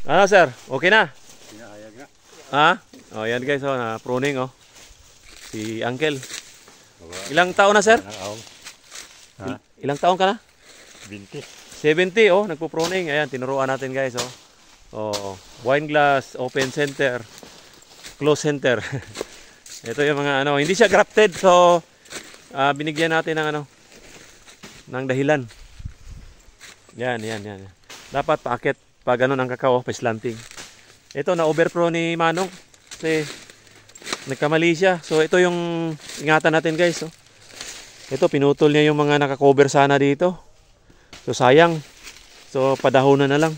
Ano sir? Okay na? Pinaayag na. Ha? Oh, yan guys, oh, na pruning oh. Si Uncle. Baba. Ilang taon na sir? Nakaw. Ha? Ilang taon ka na? 20. 70 oh, nagpo-pruning. Ayan, tinuruan natin guys oh. Oh, wine glass, open center, close center. Ito yung mga ano, hindi siya grafted so binigyan natin ng ano ng dahilan. Yan. Dapat paakit pag ganun ang kakao, pa-slanting. Ito na overflow ni Manong kasi nagkamali siya. So ito yung ingatan natin guys. Oh. Ito pinutol niya yung mga naka-cover sana dito. So sayang. So padahonan na lang.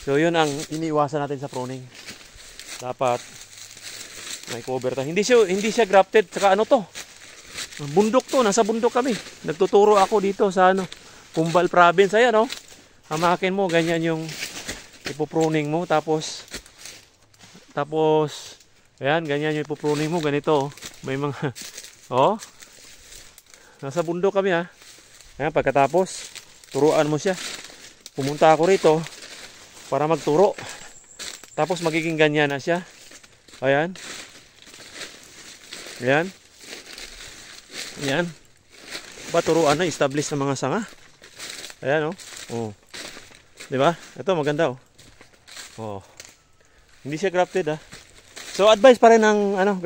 So yun ang iniiwasan natin sa pruning. Dapat may cover tayo. Hindi siya grafted. Saka ano to? Bundok to. Nasa bundok kami. Nagtuturo ako dito sa ano, Kumbal province. Ayan oh. Hamakin mo. Ganyan yung ipupruning mo. Tapos ayan. Ganyan yung ipupruning mo. Ganito oh. May mga oh. Nasa bundok kami ha. Ayan, pagkatapos turuan mo siya. Pumunta ako rito para magturo. Tapos magiging ganyan na siya. Ayan. Ayan. Ayan. Turuan na, establish ng mga sanga. Ayan oh. Oh. 'Di ba? Ito maganda oh. Oh. Hindi siya grafted ah. So advice pa rin ng ano,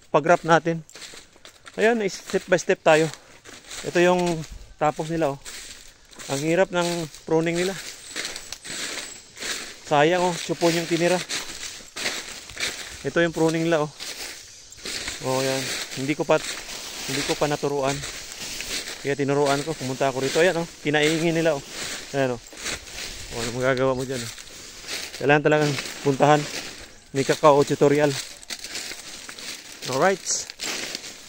pag-graft natin. Ayan, step by step tayo. Ito yung tapos nila oh. Ang hirap ng pruning nila. Sayang oh, supon yung tinira. Ito yung pruning nila oh. Oh, yan. Hindi ko pa naturuan. Kaya tinuruan ko, pumunta ako rito. Ayan oh, kinaingin nila oh. Ayan oh. Oh, ano magagawa mo diyan oh. Kailangan talagang puntahan ni Kakao Tutorial. Alright.